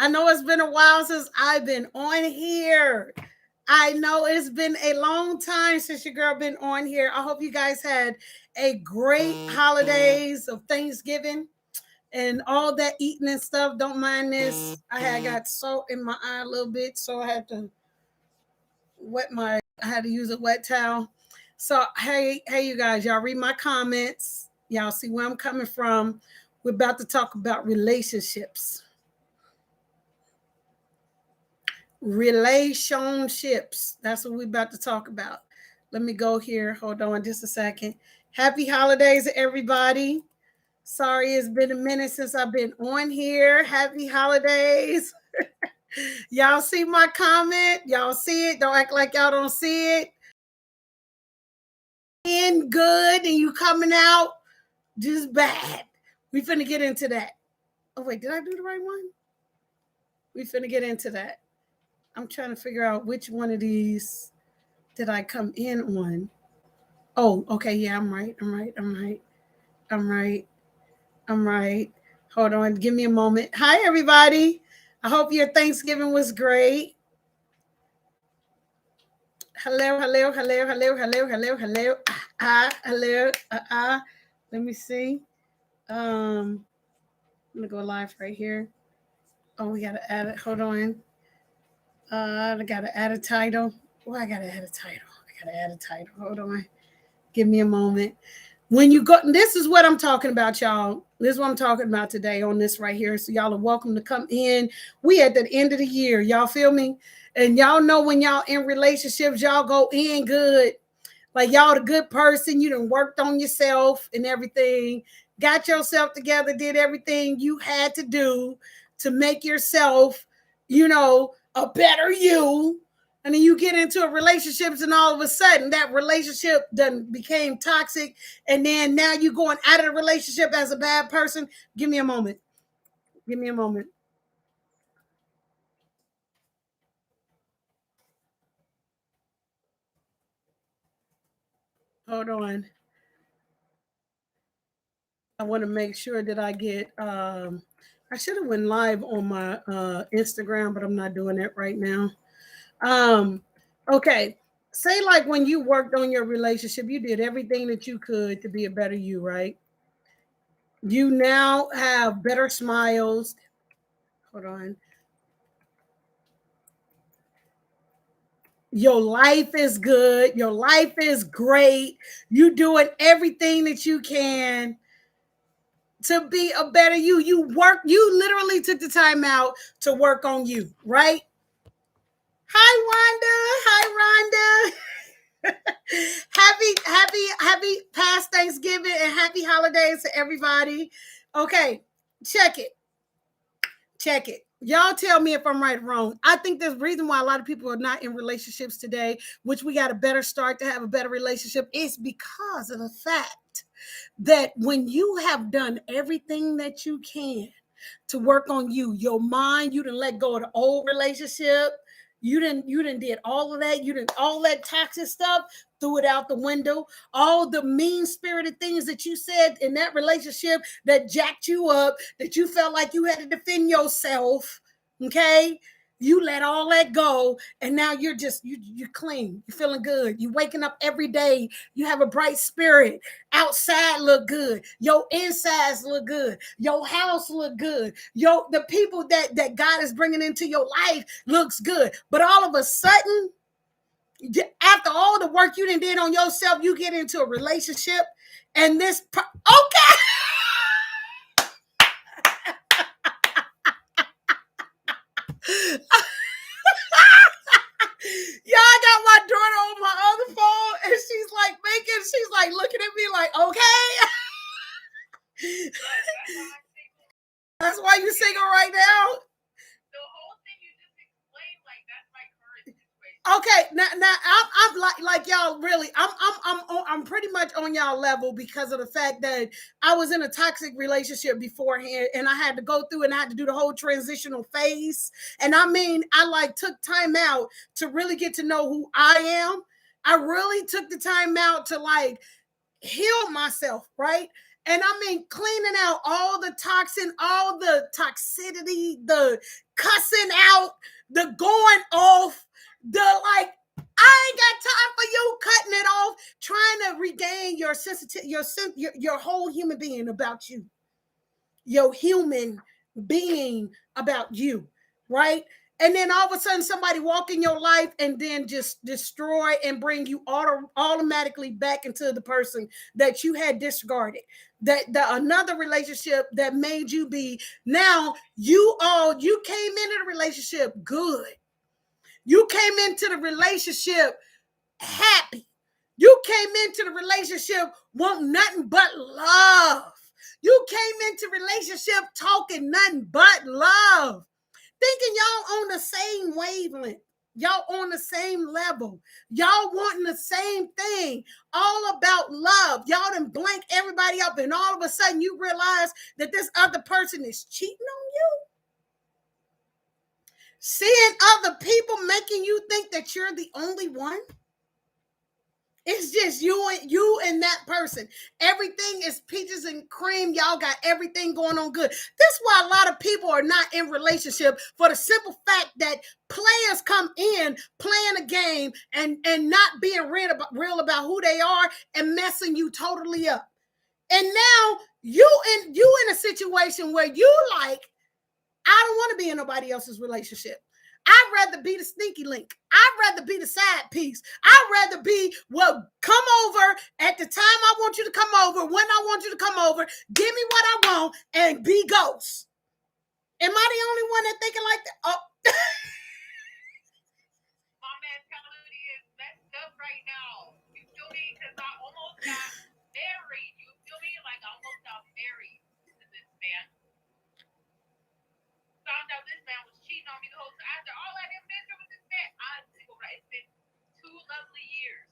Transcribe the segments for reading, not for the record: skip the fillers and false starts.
I know it's been a while since I've been on here. I know it's been a long time since your girl been on here. I hope you guys had a great holidays of Thanksgiving and all that eating and stuff. Don't mind this. I had got salt in my eye a little bit, so I had to use a wet towel. So hey you guys, y'all read my comments. Y'all see where I'm coming from. We're about to talk about relationships. Relationships. That's what we're about to talk about. Let me go here. Hold on just a second. Happy holidays, everybody. Sorry, it's been a minute since I've been on here. Happy holidays. Y'all see my comment? Y'all see it? Don't act like y'all don't see it. In good and you coming out just bad. We finna get into that. Oh, wait, did I do the right one? We finna get into that. I'm trying to figure out which one of these did I come in on. Oh, okay, yeah, I'm right. Hold on, give me a moment. Hi, everybody. I hope your Thanksgiving was great. Hello. Let me see. I'm gonna go live right here. Oh, we gotta add it. Hold on. I gotta add a title. I gotta add a title. Hold on. Give me a moment. When you go, this is what I'm talking about, y'all. This is what I'm talking about today on this right here. So y'all are welcome to come in. We at the end of the year. Y'all feel me? And y'all know when y'all in relationships, y'all go in good. Like y'all the good person. You done worked on yourself and everything. Got yourself together, did everything you had to do to make yourself, a better you. And then you get into a relationships and all of a sudden that relationship done became toxic. And then now you going out of the relationship as a bad person. Give me a moment. Hold on. I want to make sure that I get, I should have went live on my Instagram, but I'm not doing that right now. Okay. Say like when you worked on your relationship, you did everything that you could to be a better you, right? You now have better smiles. Hold on. Your life is good. Your life is great. You doing everything that you can to be a better you. You literally took the time out to work on you, right? Hi, Rhonda. happy past Thanksgiving and happy holidays to everybody. Okay, check it. Y'all tell me if I'm right or wrong. I think there's a reason why a lot of people are not in relationships today, which we got a better start to have a better relationship, is because of the fact that when you have done everything that you can to work on you, your mind, you didn't let go of the old relationship. You didn't did all of that. You didn't all that toxic stuff, threw it out the window. All the mean spirited things that you said in that relationship that jacked you up, that you felt like you had to defend yourself. Okay. You let all that go, and now you're just you're clean. You're feeling good. You're waking up every day. You have a bright spirit. Outside look good. Your insides look good. Your house look good. The people that God is bringing into your life looks good. But all of a sudden, after all the work you did on yourself, you get into a relationship, and okay. Yeah, I got my daughter on my other phone, and she's like looking at me like, okay. That's why you single right now. The whole thing you just explained, like that's my current situation. Okay, now I'm like y'all really. I'm pretty much on y'all level because of the fact that I was in a toxic relationship beforehand, and I had to go through and I had to do the whole transitional phase. And I mean, I like took time out to really get to know who I am. I really took the time out to like heal myself, right? And I mean, cleaning out all the toxin, all the toxicity, the cussing out, the going off, the like, I ain't got time for you cutting it off, trying to regain your sensitivity, your whole human being about you. Your human being about you, right? And then all of a sudden somebody walk in your life and then just destroy and bring you automatically back into the person that you had disregarded. That another relationship that made you be, now you came into the relationship good. You came into the relationship happy. You came into the relationship wanting nothing but love. You came into relationship talking nothing but love, thinking y'all on the same wavelength. Y'all on the same level. Y'all wanting the same thing. All about love. Y'all done blank everybody up, and all of a sudden you realize that this other person is cheating on you. Seeing other people making you think that you're the only one. It's just you and that person. Everything is peaches and cream. Y'all got everything going on good. That's why a lot of people are not in relationship, for the simple fact that players come in playing a game and not being real about who they are and messing you totally up. And now you in a situation where you like, I don't want to be in nobody else's relationship. I'd rather be the sneaky link. I'd rather be the side piece. I'd rather be, well, come over at the time I want you to come over, when I want you to come over, give me what I want, and be ghost. Am I the only one that thinking like that? Oh. My mentality is messed up right now. You feel me? Because I almost got married. You feel me? Like I almost got married to this man. Found out this man was cheating on me the whole time. After all I done been through with this man, it's been 2 lovely years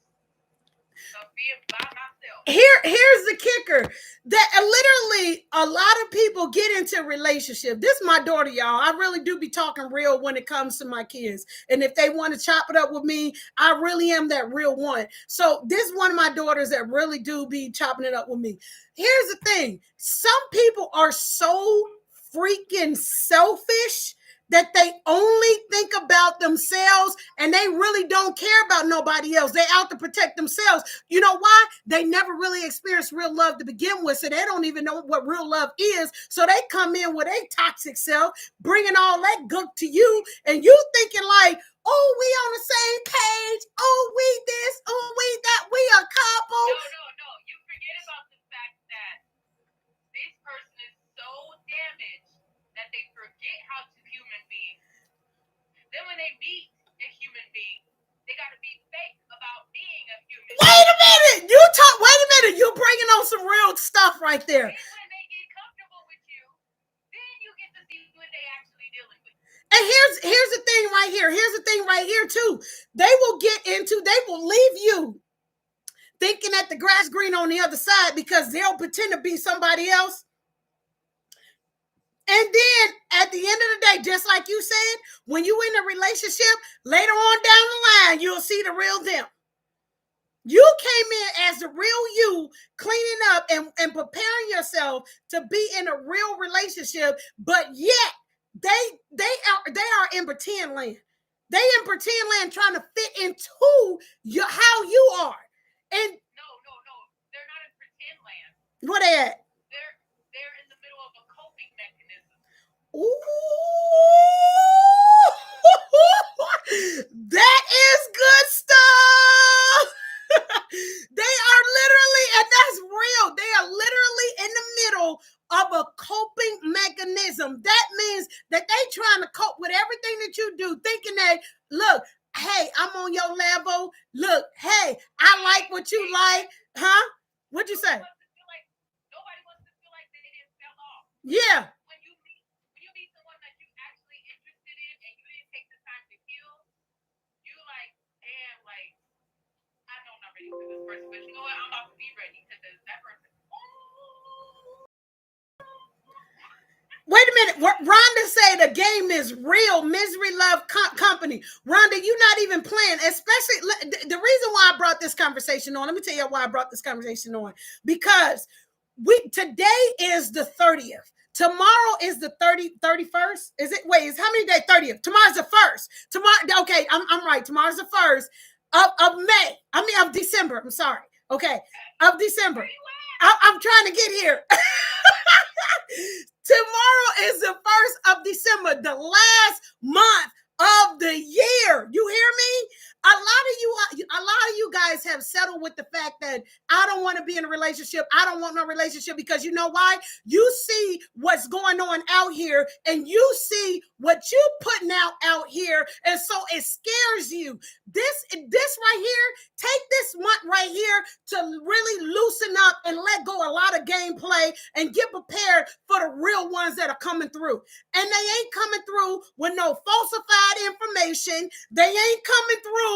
of being by myself. Here's the kicker. That literally a lot of people get into relationship. This is my daughter, y'all. I really do be talking real when it comes to my kids. And if they want to chop it up with me, I really am that real one. So this is one of my daughters that really do be chopping it up with me. Here's the thing. Some people are so freaking selfish that they only think about themselves and they really don't care about nobody else. They out to protect themselves. You know why? They never really experienced real love to begin with, so they don't even know what real love is. So they come in with a toxic self, bringing all that gunk to you, and you thinking like, oh, we on the same page. Oh, we this. Oh, we that. We a couple. No. You forget about the fact that this person is so damaged that they forget how to human beings. Then when they meet a human being, they got to be fake about being a human being. Wait a minute. You bringing on some real stuff right there. And when they get comfortable with you, then you get to see what they actually dealing with. And here's the thing right here. Here's the thing right here too. They will leave you thinking that the grass green on the other side because they'll pretend to be somebody else. And then at the end of the day, just like you said, when you in a relationship, later on down the line, you'll see the real them. You came in as the real you, cleaning up and preparing yourself to be in a real relationship, but yet they are in pretend land. They in pretend land trying to fit into how you are. And no, they're not in pretend land. Where they at? They're in the middle of a coping mechanism. Ooh, that is good stuff. They are literally, and that's real, they are literally in the middle of a coping mechanism. That means that they trying to cope with everything that you do, thinking that, look, hey, I'm on your level. Look, hey, I like what you like. Huh? What'd you say? Nobody wants to feel like they didn't fell off. Yeah. When you meet someone that you actually interested in and you didn't take the time to heal, you like, damn, like, I know I'm not ready for this person, but you know what? I'm about to be ready because that person. Wait a minute. Rhonda said the game is real. Misery Love Company. Rhonda, you're not even playing. Especially the reason why I brought this conversation on. Let me tell you why I brought this conversation on. Because Today is the 30th. Tomorrow is the 31st. Is it? Wait, is how many days? 30th. Tomorrow's the 1st. Tomorrow, okay, I'm right. Tomorrow's the 1st of May. I mean, of December. I'm sorry. Okay, of December. I'm trying to get here. Tomorrow is the 1st of December, the last month of the year. You hear me? A lot of you guys have settled with the fact that I don't want to be in a relationship. I don't want no relationship because you know why? You see what's going on out here and you see what you putting out here. And so it scares you. This right here, take this month right here to really loosen up and let go a lot of gameplay and get prepared for the real ones that are coming through. And they ain't coming through with no falsified information. They ain't coming through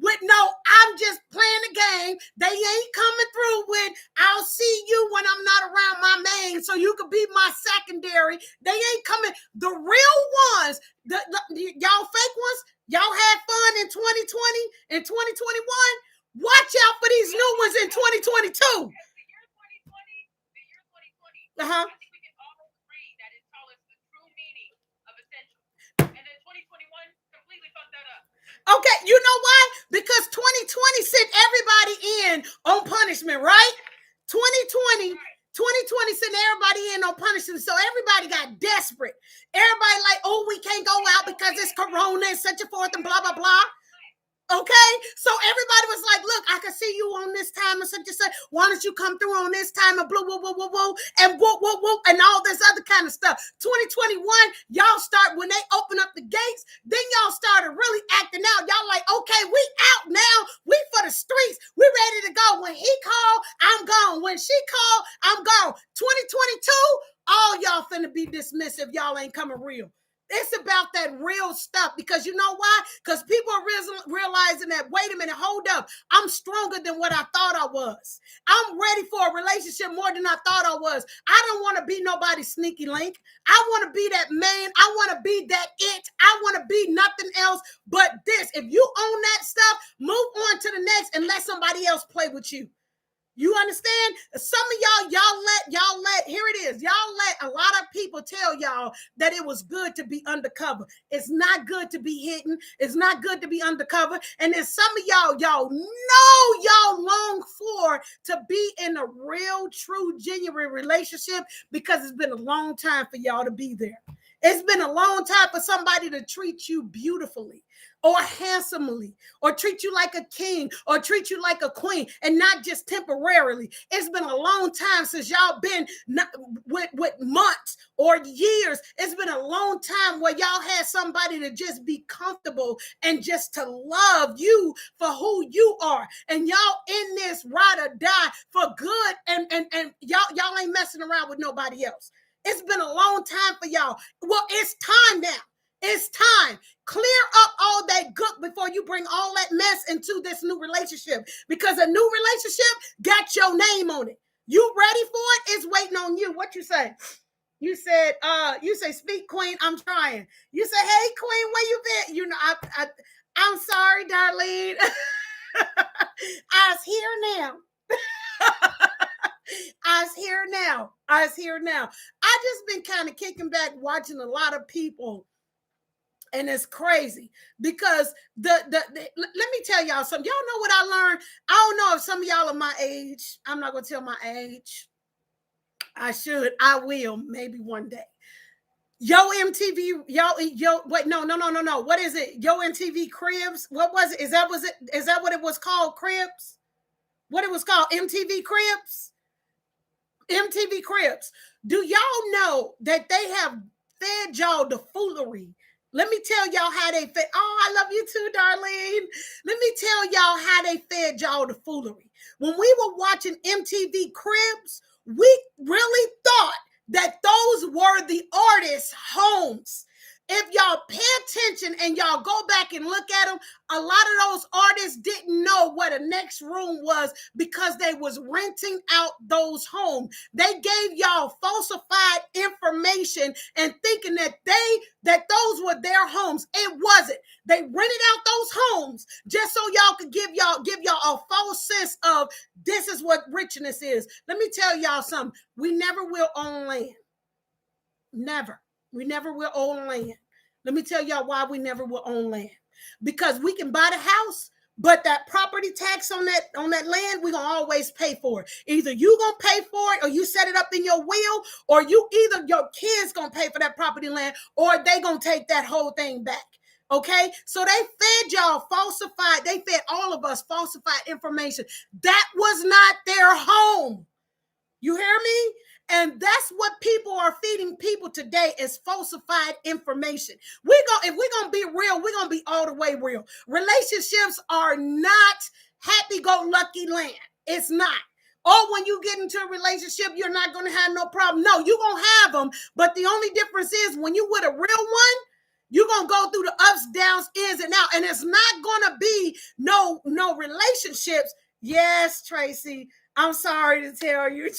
with no, I'm just playing the game. They ain't coming through with, I'll see you when I'm not around my main, so you could be my secondary. They ain't coming. The real ones, y'all fake ones, y'all had fun in 2020 and 2021. Watch out for these new ones in 2022. The year 2020, Uh-huh. I think we can all agree that it told us the true meaning of essential. And then 2021 completely fucked that up. Okay, you know why? Because 2020 sent everybody in on punishment, right? 2020 sent everybody in on punishment. So everybody got desperate. Everybody like, oh, we can't go out because it's corona and such a forth and blah, blah, blah. Okay, so everybody was like, look, I can see you on this time and such and such. Why don't you come through on this time and blah, whoa, whoa, whoa, whoa, and whoa, whoa, whoa, and all this other kind of stuff. 2021, y'all start, when they open up the gates, then y'all started really acting out. Y'all like, okay, we out now. We for the streets. We ready to go. When he called, I'm gone. When she called, I'm gone. 2022, all y'all finna be dismissive. Y'all ain't coming real. It's about that real stuff because you know why? Because people are realizing that, wait a minute, hold up. I'm stronger than what I thought I was. I'm ready for a relationship more than I thought I was. I don't want to be nobody's sneaky link. I want to be that man. I want to be that it. I want to be nothing else but this. If you own that stuff, move on to the next and let somebody else play with you. You understand? Some of y'all let, here it is. Y'all let a lot of people tell y'all that it was good to be undercover. It's not good to be hidden. It's not good to be undercover. And then some of y'all know y'all long for to be in a real, true, genuine relationship because it's been a long time for y'all to be there. It's been a long time for somebody to treat you beautifully or handsomely, or treat you like a king, or treat you like a queen, and not just temporarily. It's been a long time since y'all been with months or years. It's been a long time where y'all had somebody to just be comfortable and just to love you for who you are. And y'all in this ride or die for good, and y'all ain't messing around with nobody else. It's been a long time for y'all. Well, it's time now. It's time. Clear up all that gook before you bring all that mess into this new relationship, because a new relationship got your name on it. You ready for it? It's waiting on you. What you say? You said, speak, queen. I'm trying. You say, hey, queen, where you been? You know, I'm sorry, Darlene. I's here now. I's here now. I's here now. I just been kind of kicking back, watching a lot of people. And it's crazy because let me tell y'all something. Y'all know what I learned? I don't know if some of y'all are my age. I'm not going to tell my age. I should. I will. Maybe one day. Yo MTV, wait, no. What is it? Yo MTV Cribs? What was it? Is that what it was called? Cribs? What it was called? MTV Cribs? MTV Cribs. Do y'all know that they have fed y'all the foolery? Let me tell y'all how they fed. Oh, I love you too, Darlene. Let me tell y'all how they fed y'all the foolery. When we were watching MTV Cribs, we really thought that those were the artists' homes. If y'all pay attention and y'all go back and look at them, a lot of those artists didn't know what a next room was because they was renting out those homes. They gave y'all falsified information and thinking that those were their homes. It wasn't. They rented out those homes just so y'all could give y'all a false sense of this is what richness is. Let me tell y'all something. We never will own land. Never. We never will own land. Let me tell y'all why we never will own land. Because we can buy the house, but that property tax on that land, we're gonna always pay for it. Either you gonna pay for it, or you set it up in your will, or either your kids gonna pay for that property land, or they gonna take that whole thing back. Okay, so they fed y'all falsified. They fed all of us falsified information. That was not their home. You hear me? And that's what people are feeding people today is falsified information. If we're gonna be real, we're gonna be all the way real. Relationships are not happy-go-lucky land. It's not. Or when you get into a relationship, you're not gonna have no problem. No, you're gonna have them, but the only difference is when you with a real one, you're gonna go through the ups, downs, ins, and outs, and it's not gonna be no relationships. Yes, Tracy, I'm sorry to tell you.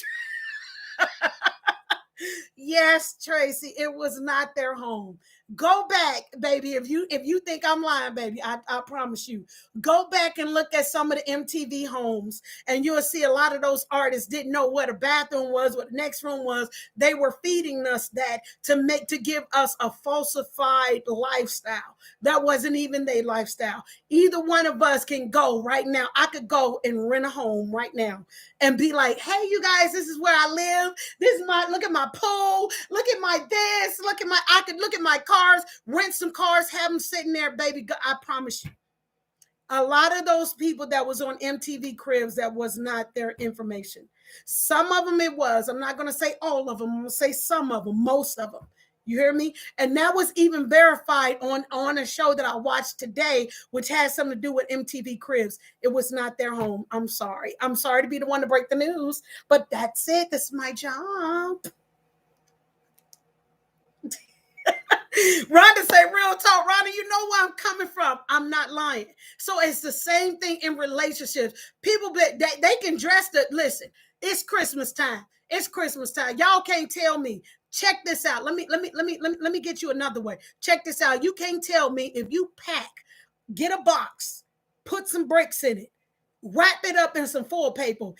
Yes, Tracy, it was not their home. Go back, baby. If you think I'm lying, baby, I promise you. Go back and look at some of the MTV homes, and you'll see a lot of those artists didn't know what a bathroom was, what the next room was. They were feeding us that to give us a falsified lifestyle. That wasn't even their lifestyle. Either one of us can go right now. I could go and rent a home right now and be like, hey, you guys, this is where I live. This is look at my pool. Look at my this. I could look at my cars, rent some cars, have them sitting there, baby. I promise you. A lot of those people that was on MTV Cribs, that was not their information. Some of them it was. I'm not going to say all of them. I'm going to say some of them, most of them. You hear me? And that was even verified on a show that I watched today, which has something to do with MTV Cribs. It was not their home. I'm sorry. I'm sorry to be the one to break the news, but that's it. That's my job. Rhonda say, real talk. Rhonda, you know where I'm coming from. I'm not lying. So it's the same thing in relationships. People, they can dress the, listen, it's Christmas time. It's Christmas time. Y'all can't tell me. Check this out. Let me get you another way. Check this out. You can't tell me if you get a box, put some bricks in it, wrap it up in some foil paper,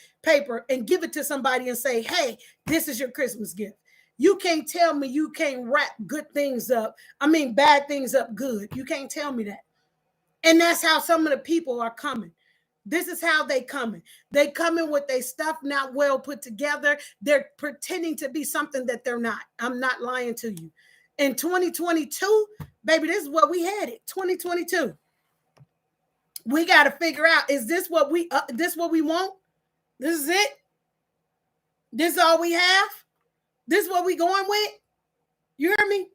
and give it to somebody and say, hey, this is your Christmas gift. You can't tell me you can't wrap bad things up good. You can't tell me that. And that's how some of the people are coming. This is how they coming. They coming with their stuff not well put together. They're pretending to be something that they're not. I'm not lying to you. In 2022, baby, this is what we headed. 2022. We got to figure out, is this what we want? This is it? This is all we have? This is what we going with? You hear me?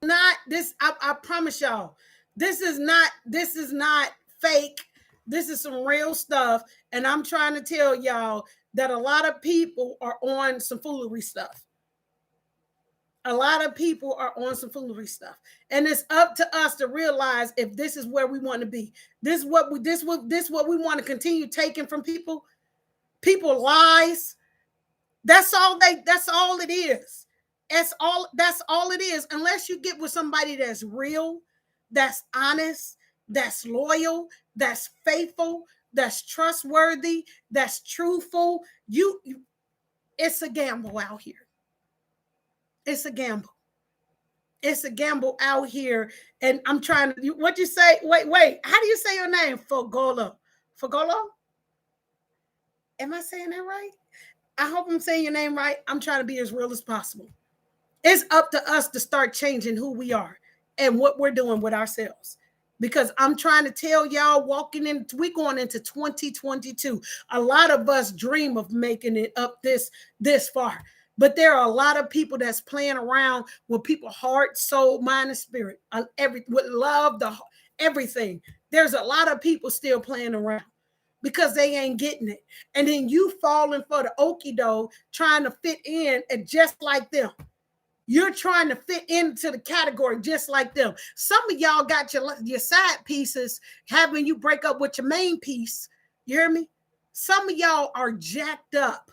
Not this. I promise y'all. This is not fake. This is some real stuff. And I'm trying to tell y'all that a lot of people are on some foolery stuff. A lot of people are on some foolery stuff. And it's up to us to realize if this is where we want to be. This is what we want to continue taking from people. People lies. That's all it is. That's all it is. Unless you get with somebody that's real, that's honest, that's loyal, that's faithful, that's trustworthy, that's truthful. It's a gamble out here. It's a gamble. It's a gamble out here. And I'm trying to, what'd you say? Wait. How do you say your name? Fogolo? Am I saying that right? I hope I'm saying your name right. I'm trying to be as real as possible. It's up to us to start changing who we are and what we're doing with ourselves. Because I'm trying to tell y'all, we're going into 2022. A lot of us dream of making it up this far. But there are a lot of people that's playing around with people's heart, soul, mind, and spirit. With love, everything. There's a lot of people still playing around because they ain't getting it. And then you falling for the okie doke, trying to fit in and just like them. You're trying to fit into the category just like them. Some of y'all got your side pieces having you break up with your main piece. You hear me? Some of y'all are jacked up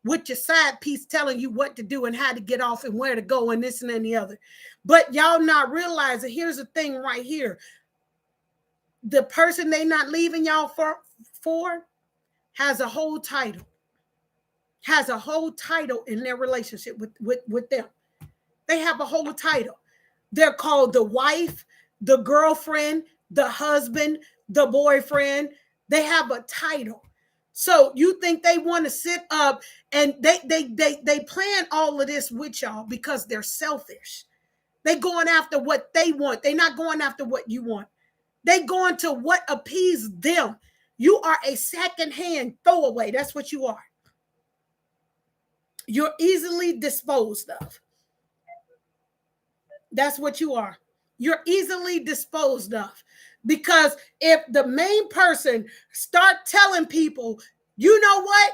with your side piece telling you what to do and how to get off and where to go and this and then the other. But y'all not realizing, here's the thing right here. The person they not leaving y'all for has a whole title. Has a whole title in their relationship with them. They have a whole title. They're called the wife, the girlfriend, the husband, the boyfriend. They have a title. So you think they want to sit up and they plan all of this with y'all because they're selfish. They going after what they want. They're not going after what you want. They going to what appease them. You are a secondhand throwaway. That's what you are. You're easily disposed of. That's what you are. You're easily disposed of. Because if the main person start telling people, you know what?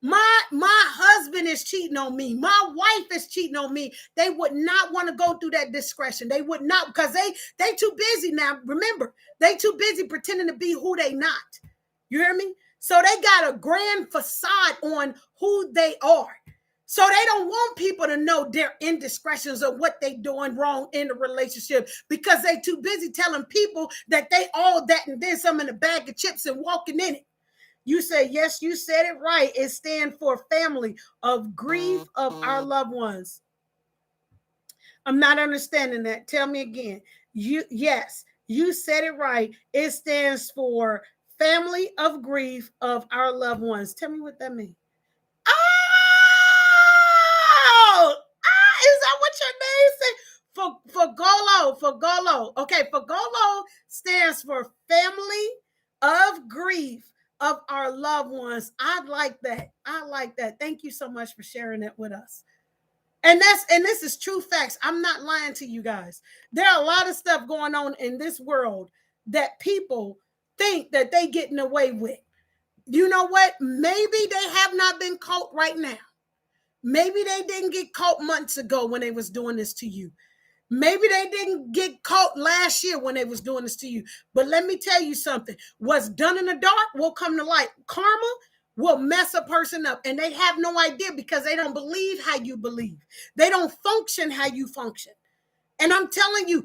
My husband is cheating on me. My wife is cheating on me. They would not want to go through that discretion. They would not, because they too busy now. Remember, they too busy pretending to be who they not. You hear me? So they got a grand facade on who they are. So they don't want people to know their indiscretions or what they doing wrong in the relationship because they too busy telling people that they all that and then some in a bag of chips and walking in it. You say, yes, you said it right. It stands for family of grief of our loved ones. I'm not understanding that. Tell me again. Yes, you said it right. It stands for family of grief of our loved ones. Tell me what that means. Oh, is that what your name said? For Golo. Okay, for Golo stands for family of grief of our loved ones. I like that. I like that. Thank you so much for sharing that with us. And this is true facts. I'm not lying to you guys. There are a lot of stuff going on in this world that people think that they getting away with. You know what? Maybe they have not been caught right now. Maybe they didn't get caught months ago when they was doing this to you. Maybe they didn't get caught last year when they was doing this to you. But let me tell you something. What's done in the dark will come to light. Karma will mess a person up. And they have no idea because they don't believe how you believe. They don't function how you function. And I'm telling you,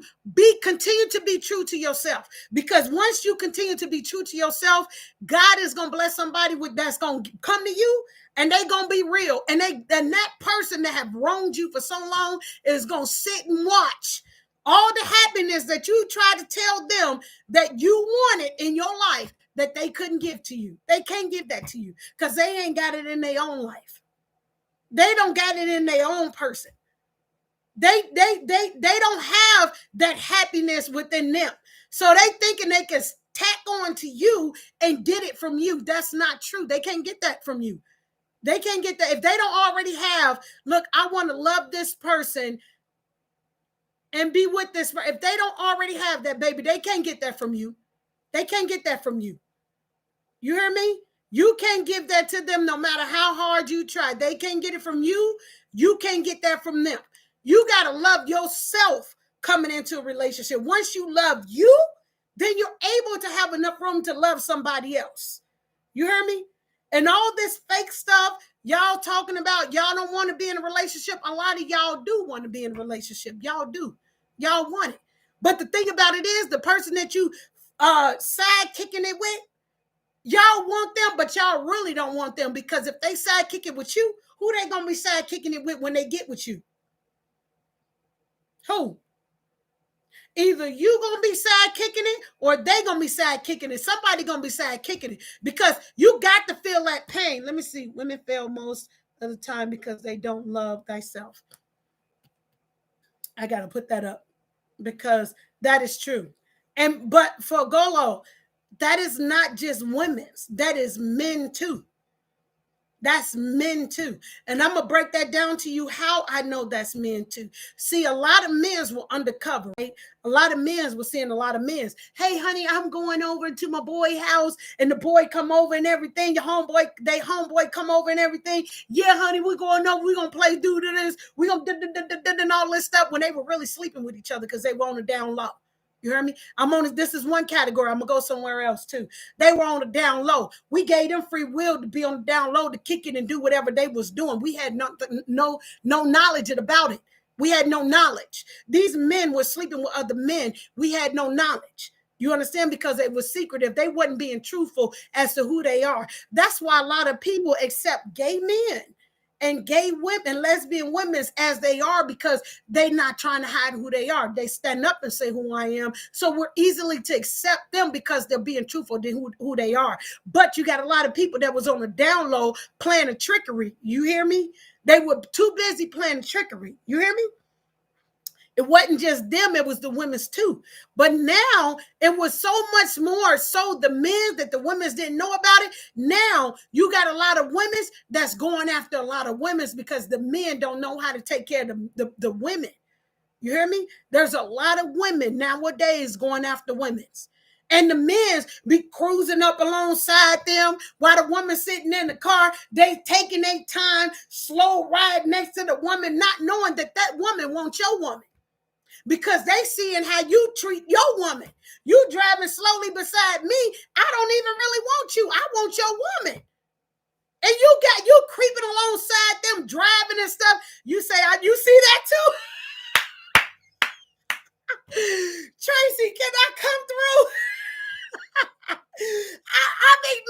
continue to be true to yourself. Because once you continue to be true to yourself, God is going to bless somebody that's going to come to you and they're going to be real. And that person that have wronged you for so long is going to sit and watch all the happiness that you tried to tell them that you wanted in your life that they couldn't give to you. They can't give that to you because they ain't got it in their own life. They don't got it in their own person. They don't have that happiness within them. So they thinking they can tack on to you and get it from you. That's not true. They can't get that from you. They can't get that. If they don't already have, look, I want to love this person and be with this person. If they don't already have that, baby, they can't get that from you. They can't get that from you. You hear me? You can't give that to them no matter how hard you try. They can't get it from you. You can't get that from them. You got to love yourself coming into a relationship. Once you love you, then you're able to have enough room to love somebody else. You hear me? And all this fake stuff y'all talking about, y'all don't want to be in a relationship. A lot of y'all do want to be in a relationship. Y'all do. Y'all want it. But the thing about it is the person that you side kicking it with, y'all want them, but y'all really don't want them because if they side kick it with you, who they going to be side kicking it with when they get with you? Who? Either you gonna be side kicking it or they gonna be side kicking it. Somebody gonna be side kicking it because you got to feel that pain. Let me see. Women fail most of the time because they don't love thyself. I gotta put that up because that is true. But for Golo, that is not just women's. That is men too. That's men too. And I'm going to break that down to you how I know that's men too. See, a lot of men's were undercover, right? A lot of men's were seeing a lot of men's. Hey, honey, I'm going over to my boy house and the boy come over and everything. Your homeboy come over and everything. Yeah, honey, we're going over. We're going to play do this. We're going to and all this stuff when they were really sleeping with each other because they were on the down low. You hear me? This is one category. I'm going to go somewhere else too. They were on the down low. We gave them free will to be on the down low to kick it and do whatever they was doing. We had no knowledge about it. We had no knowledge. These men were sleeping with other men. We had no knowledge. You understand? Because it was secretive. They wasn't being truthful as to who they are. That's why a lot of people accept gay men and gay women and lesbian women as they are, because they're not trying to hide who they are. They stand up and say who I am. So we're easily to accept them because they're being truthful to who they are. But you got a lot of people that was on the down low playing a trickery. You hear me? They were too busy playing trickery. You hear me? It wasn't just them, it was the women's too. But now it was so much more so the men that the women's didn't know about it. Now you got a lot of women's that's going after a lot of women's because the men don't know how to take care of the women. You hear me? There's a lot of women nowadays going after women's. And the men's be cruising up alongside them while the woman sitting in the car. They taking their time, slow ride next to the woman, not knowing that that woman wants your woman. Because they seeing how you treat your woman. You driving slowly beside me. I don't even really want you. I want your woman. And you creeping alongside them, driving and stuff. You say, you see that too? Tracy, can I come through? I mean,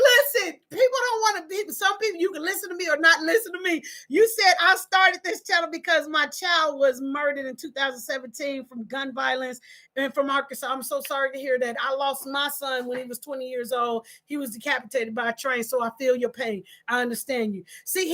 listen, people don't want to be, some people, you can listen to me or not listen to me. You said I started this channel because my child was murdered in 2017 from gun violence and from Arkansas. I'm so sorry to hear that. I lost my son when he was 20 years old. He was decapitated by a train, so I feel your pain. I understand you. See,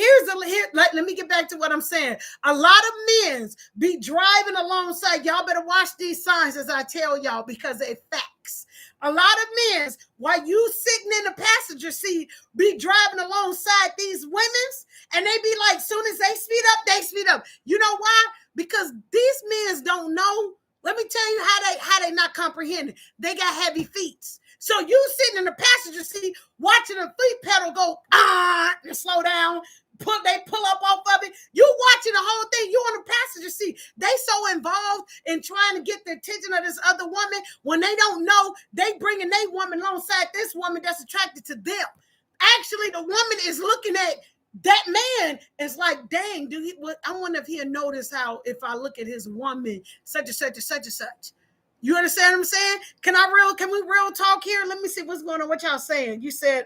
let me get back to what I'm saying. A lot of men be driving alongside. Y'all better watch these signs as I tell y'all because they're facts. A lot of men, while you sitting in the passenger seat, be driving alongside these women's, and they be like, soon as they speed up. You know why? Because these men don't know. Let me tell you how they not comprehending. They got heavy feet. So you sitting in the passenger seat, watching the feet pedal go, and slow down. They pull up off of it. You watching the whole thing. You on the passenger seat. They so involved in trying to get the attention of this other woman when they don't know they bringing their woman alongside this woman that's attracted to them. Actually, the woman is looking at that man. It's like, dang, I wonder if he'll notice how if I look at his woman, such and such and such and such. You understand what I'm saying? Can we real talk here? Let me see what's going on. What y'all saying? You said,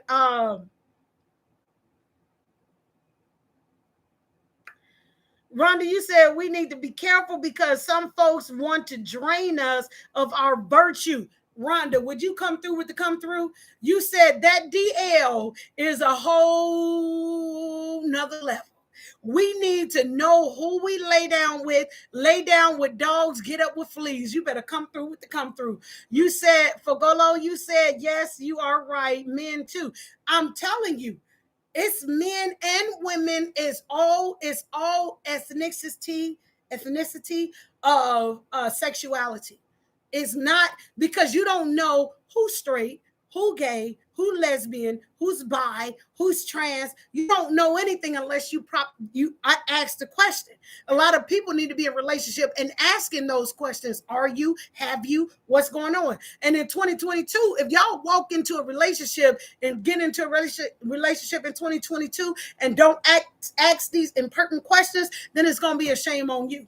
Rhonda, you said we need to be careful because some folks want to drain us of our virtue. Rhonda, would you come through with the come through? You said that DL is a whole nother level. We need to know who we lay down with. Lay down with dogs, get up with fleas. You better come through with the come through. You said, Fogolo, you said, yes, you are right. Men too. I'm telling you. It's men and women. It's all ethnicity of sexuality. It's not because you don't know who's straight, who gay, who lesbian, who's bi, who's trans. You don't know anything unless I ask the question. A lot of people need to be in a relationship and asking those questions. Are you? Have you? What's going on? And in 2022, if y'all walk into a relationship and get into a relationship in 2022 and don't ask these impertinent questions, then it's going to be a shame on you.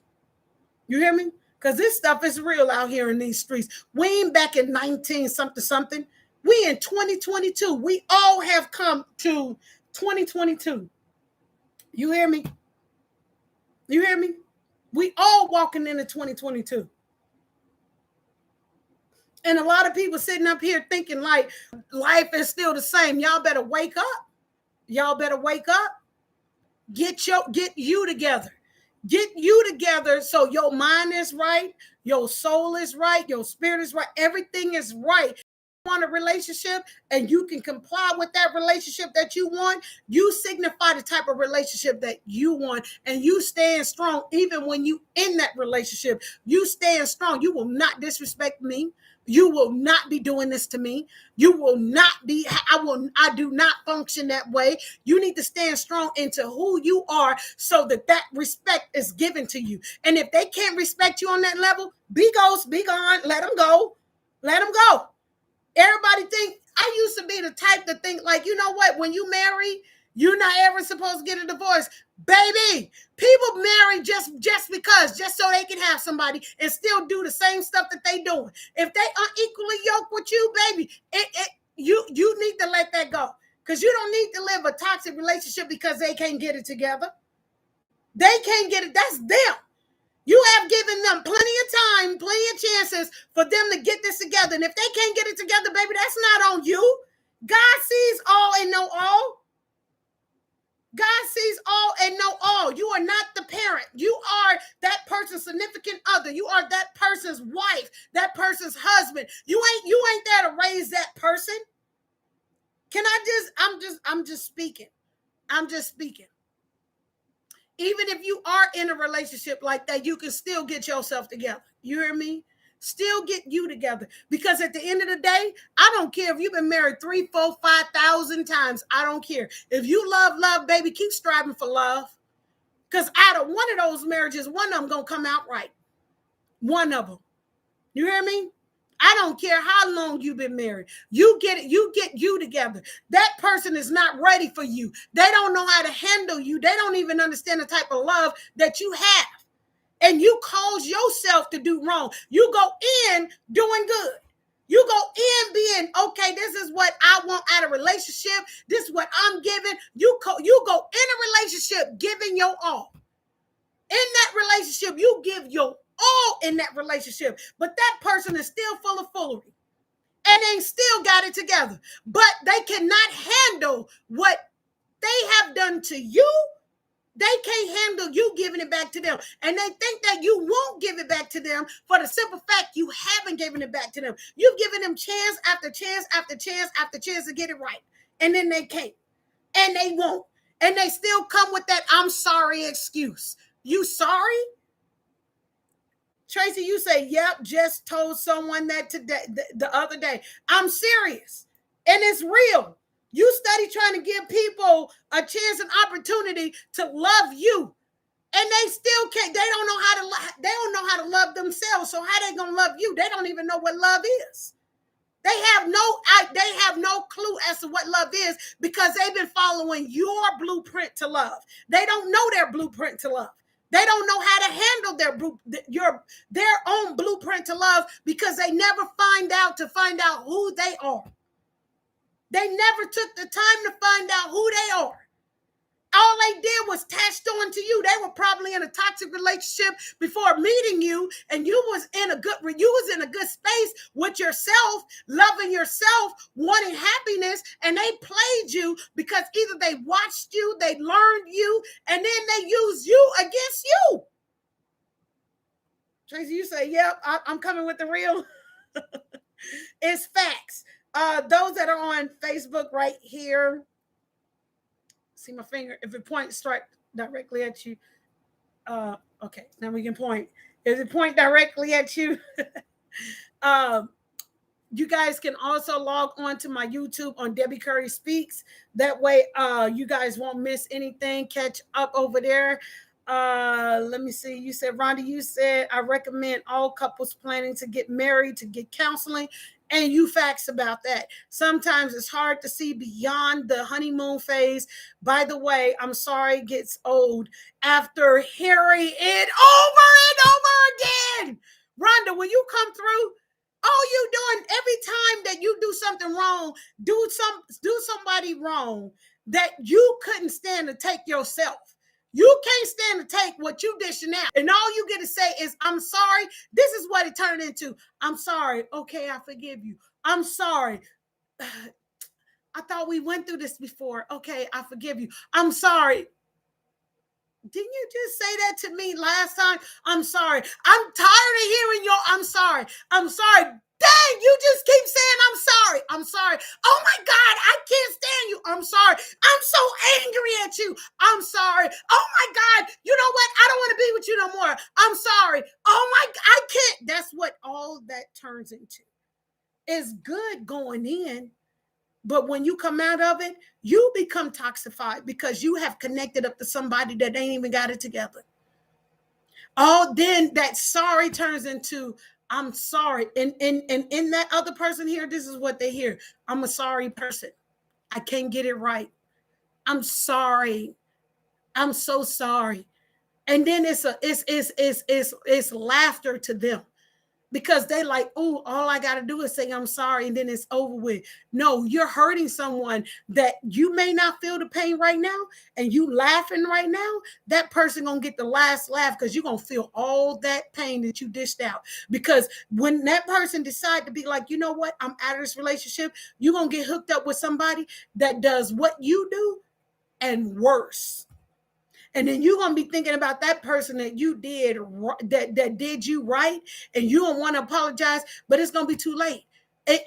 You hear me? Because this stuff is real out here in these streets. We ain't back in 19 something. We in 2022. We all have come to 2022. You hear me? You hear me? We all walking into 2022. And a lot of people sitting up here thinking like life is still the same. Y'all better wake up. Y'all better wake up. Get you together. Get you together so your mind is right, your soul is right, your spirit is right, everything is right. You want a relationship and you can comply with that relationship that you want, you signify the type of relationship that you want, and you stand strong even when you in that relationship. You stand strong. You will not disrespect me. You will not be doing this to me. You will not be, I do not function that way. You need to stand strong into who you are so that respect is given to you. And if they can't respect you on that level, be ghost, be gone, let them go. Let them go. Everybody think, I used to be the type to think like, you know what, when you marry, you're not ever supposed to get a divorce. Baby, people marry just because, just so they can have somebody and still do the same stuff that they doing. If they unequally yoked with you, baby, you need to let that go. Because you don't need to live a toxic relationship because they can't get it together. They can't get it. That's them. You have given them plenty of time, plenty of chances for them to get this together. And if they can't get it together, baby, that's not on you. God sees all and know all. God sees all and know all. You are not the parent. You are that person's significant other. You are that person's wife, that person's husband. You ain't there to raise that person. I'm just speaking. I'm just speaking. Even if you are in a relationship like that, you can still get yourself together. You hear me? Still get you together. Because at the end of the day, I don't care if you've been married 3, 4, 5,000 times. I don't care. If you love, baby, keep striving for love. Because out of one of those marriages, one of them going to come out right. One of them. You hear me? I don't care how long you've been married. You get it. You get you together. That person is not ready for you. They don't know how to handle you. They don't even understand the type of love that you have. And you cause yourself to do wrong. You go in doing good. You go in being, okay, this is what I want out of a relationship. This is what I'm giving. You go in a relationship giving your all. In that relationship, you give your all in that relationship. But that person is still full of foolery. And they still got it together. But they cannot handle what they have done to you. They can't handle you giving it back to them. And they think that you won't give it back to them for the simple fact you haven't given it back to them. You've given them chance after chance after chance after chance to get it right. And then they can't. And they won't. And they still come with that I'm sorry excuse. You sorry? Tracy, you say, yep, just told someone that today, the other day. I'm serious. And it's real. You study trying to give people a chance and opportunity to love you. And they still can't. They don't know how to love themselves. So how they going to love you? They don't even know what love is. They have no clue as to what love is because they've been following your blueprint to love. They don't know their blueprint to love. They don't know how to handle their own blueprint to love because they never find out who they are. They never took the time to find out who they are. All they did was attached on to you. They were probably in a toxic relationship before meeting you, and you was in a good space with yourself, loving yourself, wanting happiness, and they played you because either they watched you, they learned you, and then they used you against you. Tracy, you say, yep, I'm coming with the real. It's facts. Those that are on Facebook right here, see my finger. If it points straight directly at you, okay, now we can point. If it point directly at you, you guys can also log on to my YouTube on DebbieCurrySpeaks. That way, you guys won't miss anything. Catch up over there. Let me see. You said, Rhonda, you said, I recommend all couples planning to get married to get counseling. And you facts about that. Sometimes it's hard to see beyond the honeymoon phase. By the way, I'm sorry it gets old after hearing it over and over again. Rhonda, will you come through? All you doing every time that you do something wrong, do somebody wrong that you couldn't stand to take yourself. You can't stand to take what you dishing out. And all you get to say is, I'm sorry. This is what it turned into. I'm sorry. Okay, I forgive you. I'm sorry. I thought we went through this before. Okay, I forgive you. I'm sorry. Didn't you just say that to me last time? I'm sorry. I'm tired of hearing your I'm sorry. I'm sorry. Dang, you just keep saying I'm sorry. I'm sorry. Oh my God, I can't stand you. I'm sorry. I'm so angry at you. I'm sorry. Oh my God, you know what? I don't want to be with you no more. I'm sorry. Oh my God, I can't. That's what all that turns into. It's good going in, but when you come out of it, you become toxified because you have connected up to somebody that ain't even got it together. Oh, then that sorry turns into I'm sorry. And in that other person here, this is what they hear. I'm a sorry person. I can't get it right. I'm sorry. I'm so sorry. And then it's laughter to them, because they like, oh, all I got to do is say I'm sorry and then it's over with. No, you're hurting someone that you may not feel the pain right now, and you laughing right now, that person gonna get the last laugh, because you're gonna feel all that pain that you dished out. Because when that person decide to be like, you know what, I'm out of this relationship, you're gonna get hooked up with somebody that does what you do and worse. And then you're gonna be thinking about that person that you did that did you right, and you don't want to apologize, but it's gonna be too late.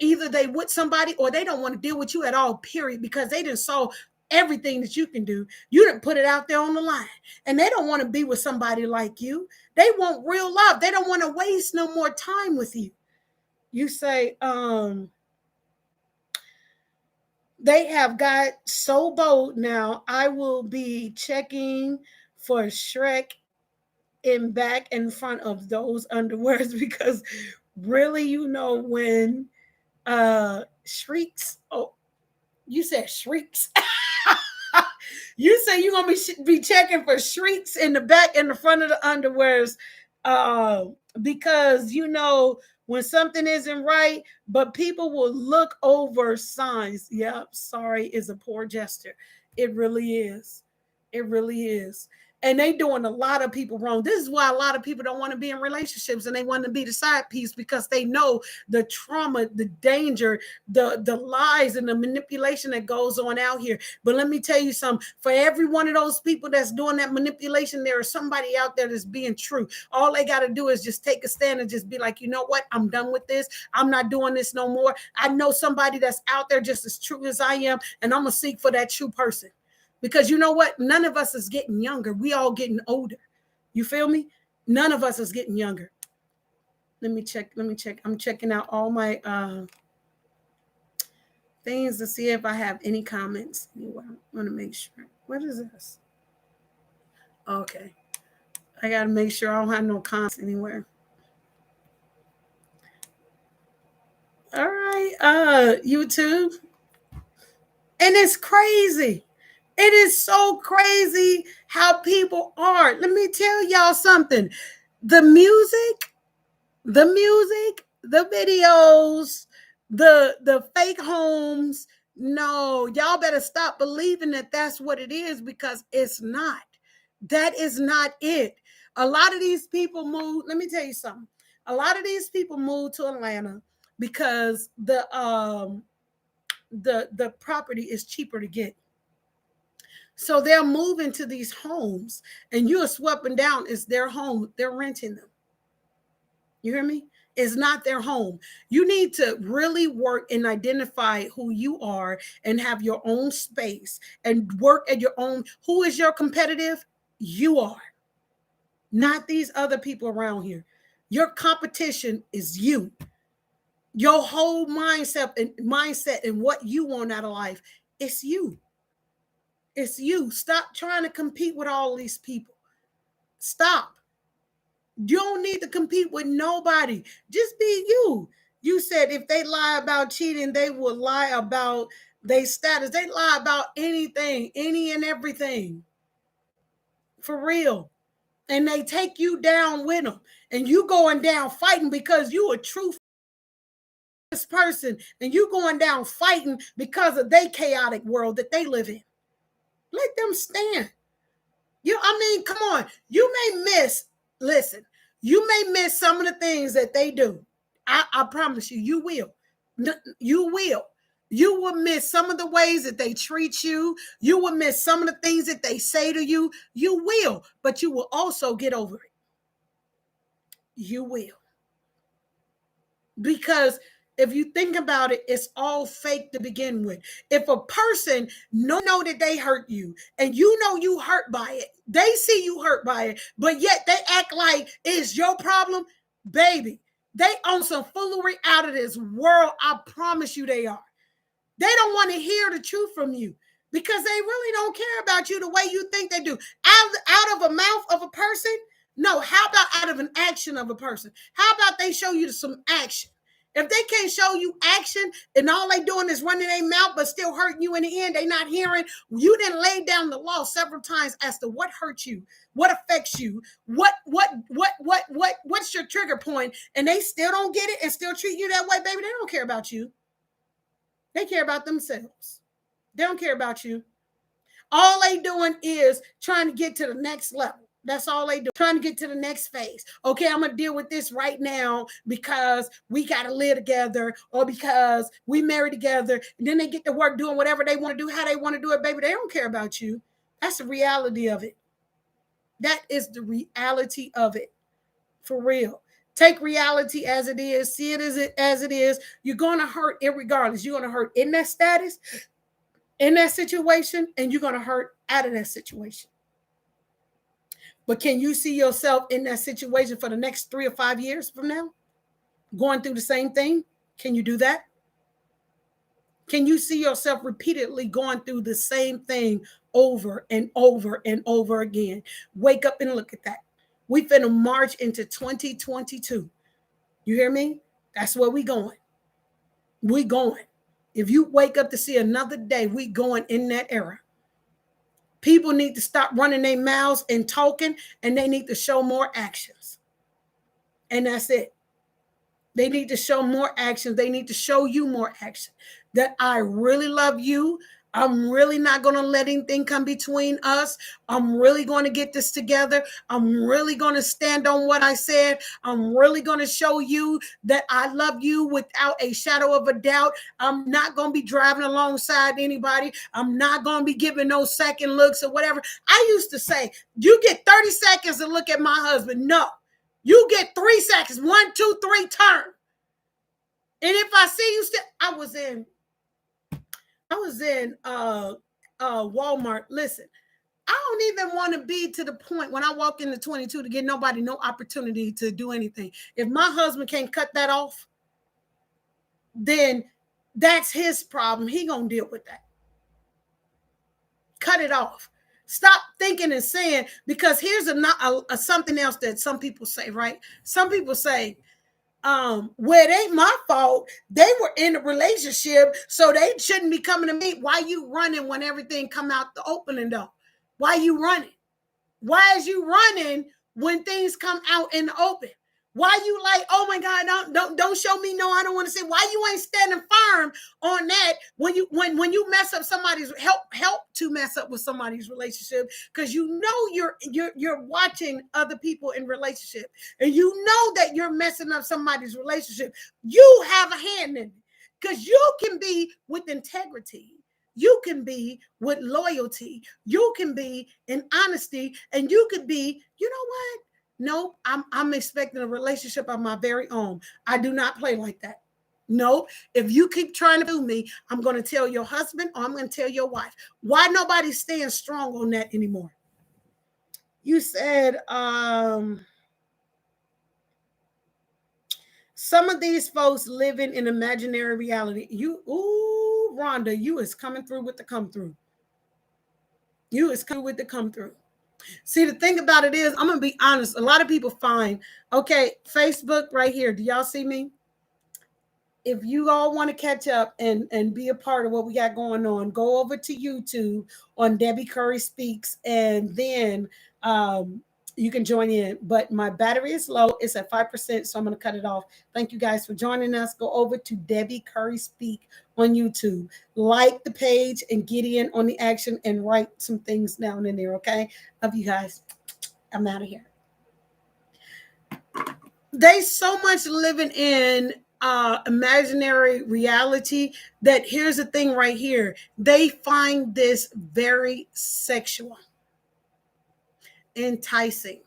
Either they with somebody or they don't want to deal with you at all, period, because they didn't saw everything that you can do. You didn't put it out there on the line, and they don't want to be with somebody like you. They want real love. They don't want to waste no more time with you. You say, they have got so bold now. I will be checking for Shrek in back in front of those underwears, because really, when shrieks, oh, you said shrieks. You say you're gonna be checking for shrieks in the back and the front of the underwears, uh, because when something isn't right, but people will look over signs. Yep, sorry is a poor gesture. It really is. It really is. And they doing a lot of people wrong. This is why a lot of people don't want to be in relationships, and they want to be the side piece, because they know the trauma, the danger, the lies and the manipulation that goes on out here. But let me tell you something. For every one of those people that's doing that manipulation, there is somebody out there that's being true. All they got to do is just take a stand and just be like, you know what? I'm done with this. I'm not doing this no more. I know somebody that's out there just as true as I am, and I'm going to seek for that true person. Because you know what? None of us is getting younger. We all getting older. You feel me? None of us is getting younger. Let me check. I'm checking out all my things to see if I have any comments. Anyway, I want to make sure. What is this? Okay. I got to make sure I don't have no comments anywhere. All right. YouTube. And it's crazy. It is so crazy how people are. Let me tell y'all something. The music, the videos, the fake homes. No, y'all better stop believing that that's what it is, because it's not. That is not it. A lot of these people move. Let me tell you something. A lot of these people move to Atlanta because the property is cheaper to get. So they're moving to these homes, and you're sweeping down. It's their home. They're renting them. You hear me? It's not their home. You need to really work and identify who you are and have your own space and work at your own. Who is your competitive? You are, not these other people around here. Your competition is you. Your whole mindset and what you want out of life. It's you. It's you. Stop trying to compete with all these people. Stop. You don't need to compete with nobody. Just be you. You said if they lie about cheating, they will lie about their status. They lie about anything, any and everything. For real. And they take you down with them. And you going down fighting because you a true person. And you going down fighting because of their chaotic world that they live in. Let them stand. Come on. You may miss some of the things that they do. I promise you, you will. You will. You will miss some of the ways that they treat you. You will miss some of the things that they say to you. You will, but you will also get over it. You will. Because if you think about it, it's all fake to begin with. If a person know that they hurt you, and you know you hurt by it, they see you hurt by it, but yet they act like it's your problem, baby, they own some foolery out of this world. I promise you they are. They don't want to hear the truth from you, because they really don't care about you the way you think they do. Out of a mouth of a person? No, how about out of an action of a person? How about they show you some action? If they can't show you action and all they doing is running their mouth but still hurting you in the end, they not hearing. You didn't lay down the law several times as to what hurts you, what affects you, what's your trigger point, and they still don't get it and still treat you that way, baby. They don't care about you. They care about themselves. They don't care about you. All they doing is trying to get to the next level. That's all they do. Trying to get to the next phase. Okay, I'm gonna deal with this right now because we gotta live together, or because we married together. And then they get to work doing whatever they want to do, how they want to do it, baby. They don't care about you. That's the reality of it. That is the reality of it. For real. Take reality as it is. See it as it is. You're gonna hurt irregardless. You're gonna hurt in that status, in that situation, and you're gonna hurt out of that situation. But can you see yourself in that situation for the next 3 or 5 years from now? Going through the same thing? Can you do that? Can you see yourself repeatedly going through the same thing over and over and over again? Wake up and look at that. We finna march into 2022. You hear me? That's where we going. We going. If you wake up to see another day, we going in that era. People need to stop running their mouths and talking, and they need to show more actions. And that's it. They need to show more actions. They need to show you more action. That I really love you. I'm really not going to let anything come between us. I'm really going to get this together. I'm really going to stand on what I said. I'm really going to show you that I love you without a shadow of a doubt. I'm not going to be driving alongside anybody. I'm not going to be giving no second looks or whatever. I used to say, you get 30 seconds to look at my husband. No, you get 3 seconds. 1, 2, 3, turn. And if I see you still, I was in Walmart. Listen, I don't even want to be to the point when I walk into 22 to get nobody no opportunity to do anything. If my husband can't cut that off, then that's his problem. He gonna deal with that. Cut it off. Stop thinking and saying, because here's something else that some people say, right? Some people say, well, it ain't my fault. They were in a relationship, so they shouldn't be coming to me. Why you running when everything come out the opening though? Why you running? Why is you running when things come out in the open? Why you like, oh my God, don't show me no, I don't want to see. Why you ain't standing firm on that when you mess up somebody's help to mess up with somebody's relationship? Because you know you're watching other people in relationship, and you know that you're messing up somebody's relationship. You have a hand in it, because you can be with integrity. You can be with loyalty. You can be in honesty, and you could be, you know what? No, I'm expecting a relationship of my very own. I do not play like that. No, if you keep trying to do me, I'm going to tell your husband, or I'm going to tell your wife. Why nobody's staying strong on that anymore? You said some of these folks living in imaginary reality. Rhonda, you is coming through with the come through. You is coming with the come through. See, the thing about it is, I'm going to be honest. A lot of people find, okay, Facebook right here. Do y'all see me? If you all want to catch up and be a part of what we got going on, go over to YouTube on Debbie Curry Speaks, and then you can join in. But my battery is low. It's at 5%, so I'm going to cut it off. Thank you guys for joining us. Go over to Debbie Curry Speak on YouTube. Like the page and get in on the action and write some things down in there, okay? Love you guys. I'm out of here. They so much living in imaginary reality that here's the thing right here. They find this very sexual, enticing.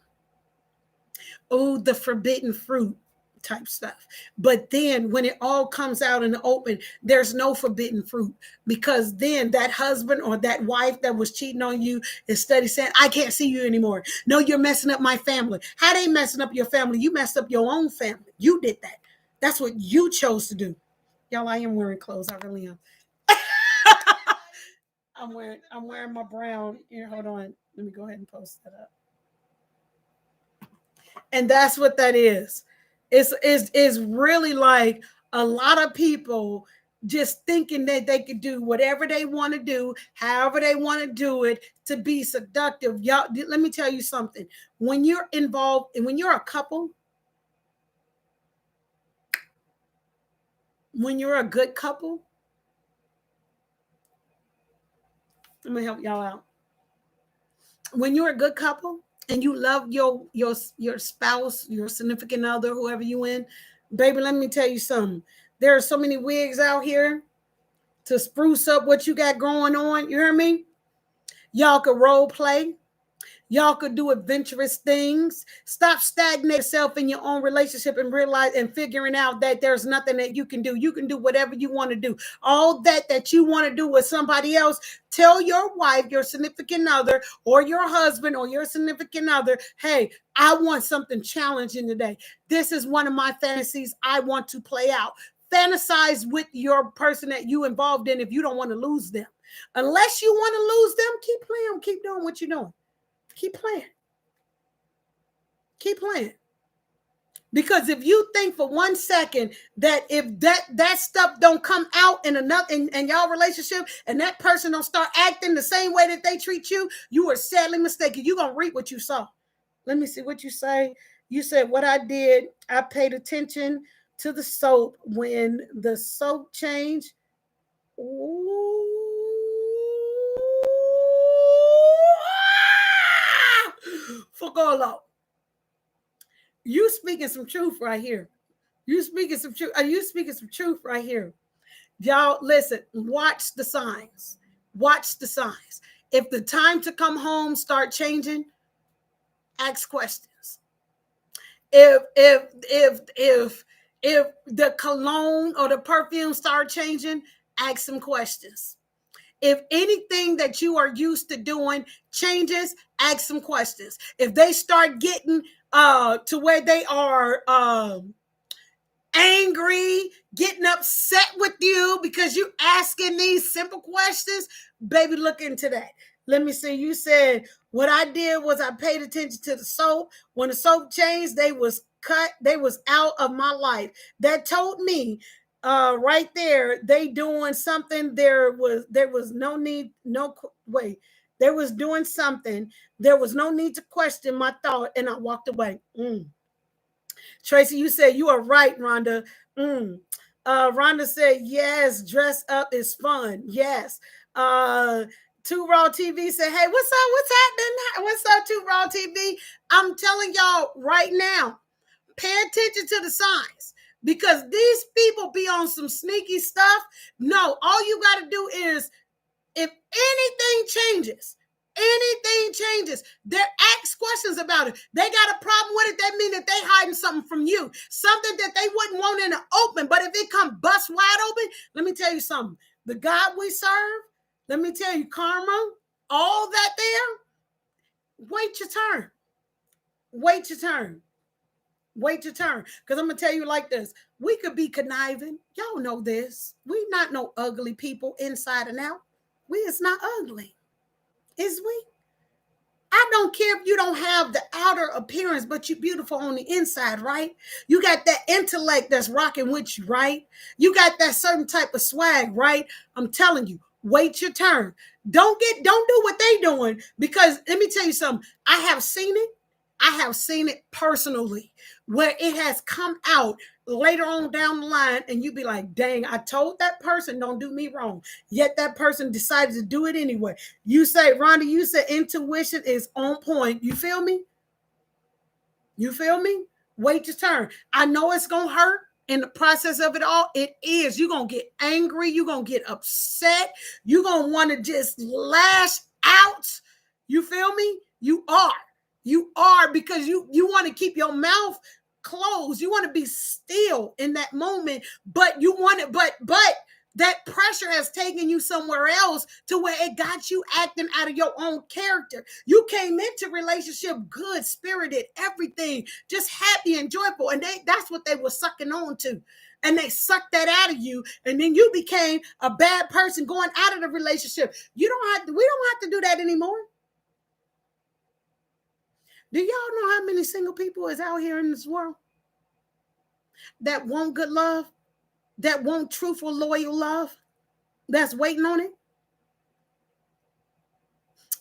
Oh, the forbidden fruit type stuff. But then when it all comes out in the open, there's no forbidden fruit, because then that husband or that wife that was cheating on you is steady saying, I can't see you anymore. No, you're messing up my family. How they messing up your family? You messed up your own family. You did that. That's what you chose to do. Y'all, I am wearing clothes. I really am. I'm wearing my brown. Here, hold on. Let me go ahead and post that up. And that's what that is. It's really like A lot of people just thinking that they could do whatever they want to do, however they want to do it to be seductive. Y'all, let me tell you something. When you're involved and when you're a couple, when you're a good couple, let me help y'all out. When you're a good couple and you love your spouse, your significant other, whoever you in, baby, let me tell you something. There are so many wigs out here to spruce up what you got going on. You hear me? Y'all could role play. Y'all could do adventurous things. Stop stagnating yourself in your own relationship and realize and figuring out that there's nothing that you can do. You can do whatever you want to do. All that you want to do with somebody else, tell your wife, your significant other, or your husband or your significant other, hey, I want something challenging today. This is one of my fantasies I want to play out. Fantasize with your person that you involved in if you don't want to lose them. Unless you want to lose them, keep playing, keep doing what you're doing. Keep playing. Keep playing. Because if you think for 1 second that if that stuff don't come out in another in y'all relationship and that person don't start acting the same way that they treat you, you are sadly mistaken. You're gonna reap what you saw. Let me see what you say. You said what I did, I paid attention to the soap when the soap changed. Ooh. Fuck all out. You speaking some truth right here. You speaking some truth. Are you speaking some truth right here? Y'all, listen. Watch the signs. Watch the signs. If the time to come home start changing, ask questions. If the cologne or the perfume start changing, ask some questions. If anything that you are used to doing changes, ask some questions. If they start getting to where they are angry, getting upset with you because you asking these simple questions, baby, look into that. Let me see. You said what I did was I paid attention to the soap. When the soap changed, they was cut. They was out of my life. That told me right there, they doing something. There was no need, no wait. There was doing something. There was no need to question my thought, and I walked away. Tracy, you said you are right, Rhonda. Rhonda said, yes, dress up is fun. Yes. Two Raw TV said, hey, what's up? What's happening? What's up, Two Raw TV? I'm telling y'all right now, pay attention to the signs because these people be on some sneaky stuff. No, all you got to do is if anything changes, they ask questions about it. They got a problem with it. That means that they hiding something from you, something that they wouldn't want in the open. But if it come bust wide open, let me tell you something. The God we serve, let me tell you, karma, all that there, wait your turn. Wait your turn. Wait your turn. Because I'm going to tell you like this. We could be conniving. Y'all know this. We not no ugly people inside and out. We is not ugly. Is we? I don't care if you don't have the outer appearance, but you're beautiful on the inside, right? You got that intellect that's rocking with you, right? You got that certain type of swag, right? I'm telling you, wait your turn. Don't do what they doing because let me tell you something. I have seen it personally where it has come out later on down the line and you be like, dang, I told that person don't do me wrong. Yet that person decided to do it anyway. You say, Rhonda, you said intuition is on point. You feel me? You feel me? Wait your turn. I know it's going to hurt in the process of it all. It is. You're going to get angry. You're going to get upset. You're going to want to just lash out. You feel me? You are because you want to keep your mouth closed. You want to be still in that moment, but you want it, but that pressure has taken you somewhere else to where it got you acting out of your own character. You came into relationship good spirited, everything just happy and joyful, and that's what they were sucking on to. And they sucked that out of you, and then you became a bad person going out of the relationship. We don't have to do that anymore. Do y'all know how many single people is out here in this world that want good love? that want truthful, loyal love, that's waiting on it.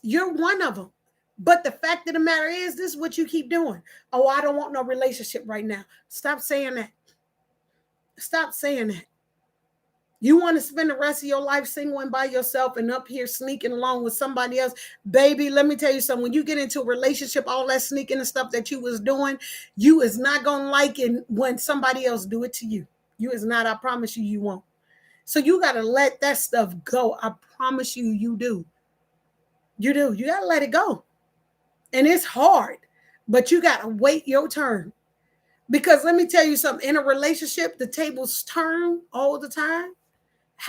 You're one of them. But the fact of the matter is, this is what you keep doing. Oh, I don't want no relationship right now. Stop saying that. Stop saying that. You want to spend the rest of your life single and by yourself and up here sneaking along with somebody else? Baby, let me tell you something. When you get into a relationship, all that sneaking and stuff that you was doing, you is not going to like it when somebody else do it to you. You is not. I promise you, you won't. So you got to let that stuff go. I promise you, you do. You do. You got to let it go. And it's hard, but you got to wait your turn. Because let me tell you something. In a relationship, the tables turn all the time.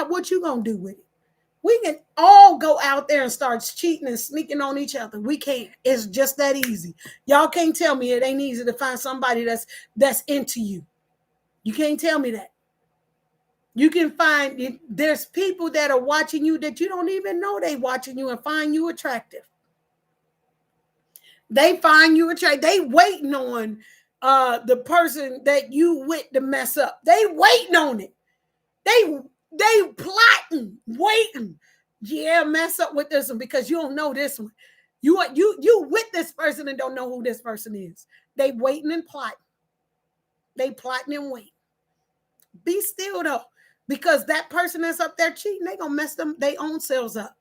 What you going to do with it? We can all go out there and start cheating and sneaking on each other. We can't. It's just that easy. Y'all can't tell me it ain't easy to find somebody that's into you. You can't tell me that. You can find, there's people that are watching you that you don't even know they watching you and find you attractive. They find you attractive. They waiting on the person that you with to mess up. They waiting on it. They plotting, waiting. Yeah, mess up with this one because you don't know this one. You with this person and don't know who this person is. They waiting and plotting. They plotting and waiting. Be still though, because that person that's up there cheating, they gonna mess them their own selves up.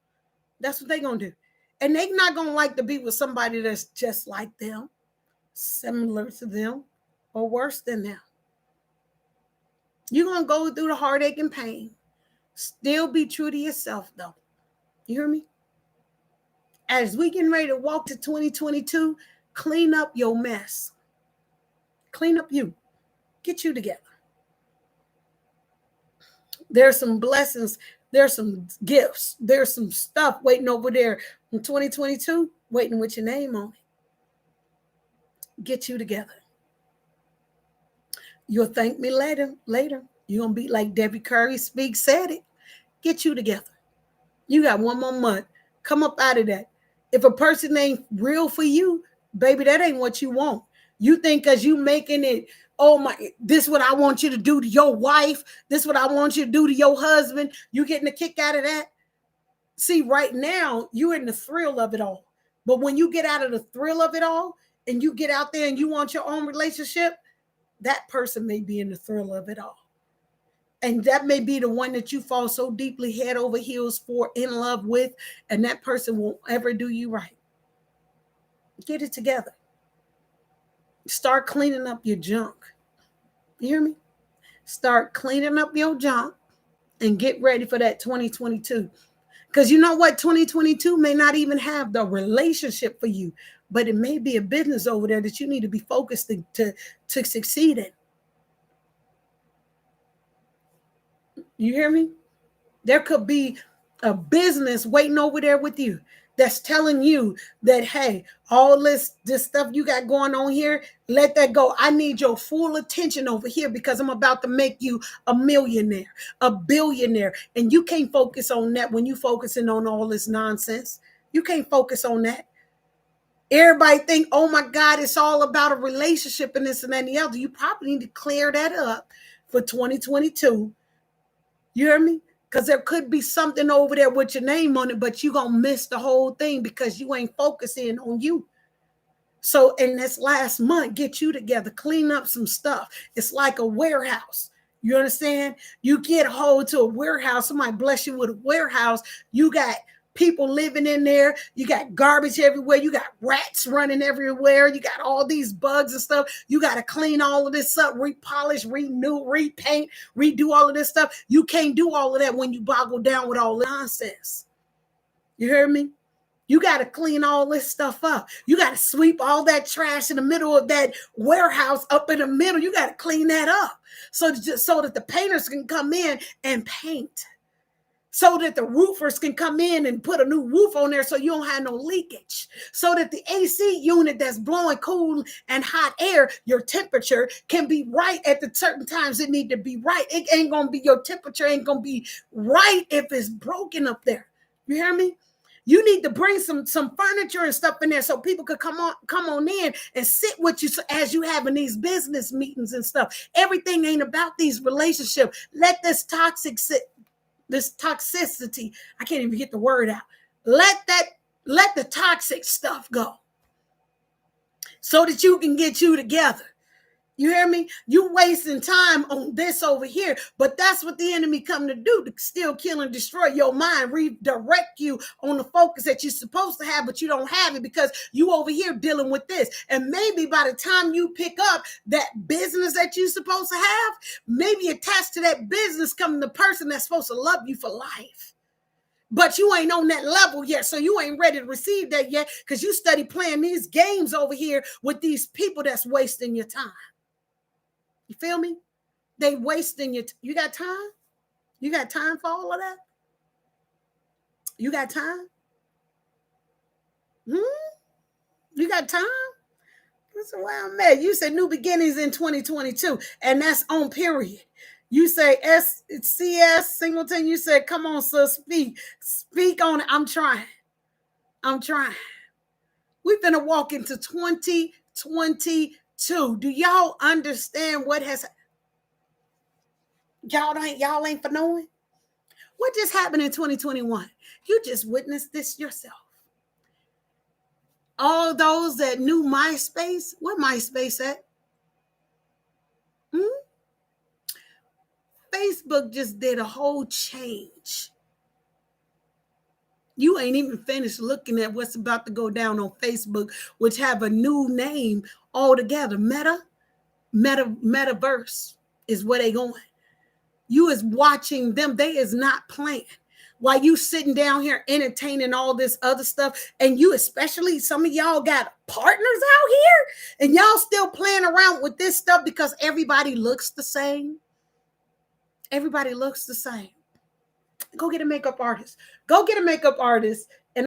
That's what they gonna do. And they not gonna like to be with somebody that's just like them, similar to them, or worse than them. You're gonna go through the heartache and pain. Still be true to yourself, though. You hear me? As we getting ready to walk to 2022, clean up your mess. Clean up you. Get you together. There's some blessings. There's some gifts. There's some stuff waiting over there in 2022, waiting with your name on it. Get you together. You'll thank me later. You're going to be like DebbieCurrySpeaks said it. Get you together. You got 1 more month. Come up out of that. If a person ain't real for you, baby, that ain't what you want. You think because you making it, oh my, this is what I want you to do to your wife. This is what I want you to do to your husband. You getting a kick out of that? See, right now, you're in the thrill of it all. But when you get out of the thrill of it all and you get out there and you want your own relationship, that person may be in the thrill of it all. And that may be the one that you fall so deeply head over heels for, in love with, and that person won't ever do you right. Get it together. Start cleaning up your junk. You hear me? Start cleaning up your junk and get ready for that 2022. Because you know what? 2022 may not even have the relationship for you, but it may be a business over there that you need to be focused to succeed in. You hear me? There could be a business waiting over there with you that's telling you that, hey, all this stuff you got going on here, let that go. I need your full attention over here because I'm about to make you a millionaire, a billionaire. And you can't focus on that when you focusing on all this nonsense. You can't focus on that. Everybody think, oh my God, it's all about a relationship and this and that and the other. You probably need to clear that up for 2022. You hear me? Because there could be something over there with your name on it, but you're going to miss the whole thing because you ain't focusing on you. So in this last month, get you together, clean up some stuff. It's like a warehouse. You understand? You get a hold to a warehouse. Somebody bless you with a warehouse. You got people living in there. You got garbage everywhere. You got rats running everywhere. You got all these bugs and stuff. You got to clean all of this up, repolish, renew, repaint, redo all of this stuff. You can't do all of that when you boggle down with all the nonsense. You hear me? You got to clean all this stuff up. You got to sweep all that trash in the middle of that warehouse up in the middle. You got to clean that up so that the painters can come in and paint. So that the roofers can come in and put a new roof on there so you don't have no leakage. So that the AC unit that's blowing cool and hot air, your temperature can be right at the certain times it need to be right. It ain't going to be, your temperature ain't going to be right if it's broken up there. You hear me? You need to bring some furniture and stuff in there so people could come on in and sit with you as you having these business meetings and stuff. Everything ain't about these relationships. Let this toxicity, I can't even get the word out. Let the toxic stuff go so that you can get you together. You hear me? You wasting time on this over here, but that's what the enemy come to do, to steal, kill, and destroy your mind, redirect you on the focus that you're supposed to have, but you don't have it because you over here dealing with this. And maybe by the time you pick up that business that you're supposed to have, maybe attached to that business comes the person that's supposed to love you for life. But you ain't on that level yet, so you ain't ready to receive that yet because you study playing these games over here with these people that's wasting your time. You feel me? They wasting your you got time? You got time for all of that? You got time? You got time? That's where I'm at. You said new beginnings in 2022, and that's on period. You say CS Singleton, you said, come on, sis, speak on it. I'm trying. We're gonna walk into 2022. Do y'all understand what has y'all ain't for knowing? What just happened in 2021? You just witnessed this yourself. All those that knew MySpace, where MySpace at? Facebook just did a whole change. You ain't even finished looking at what's about to go down on Facebook, which have a new name altogether. Metaverse is where they going. You is watching them. They is not playing. While you sitting down here entertaining all this other stuff, and you especially, some of y'all got partners out here, and y'all still playing around with this stuff because everybody looks the same. Everybody looks the same. Go get a makeup artist. Go get a makeup artist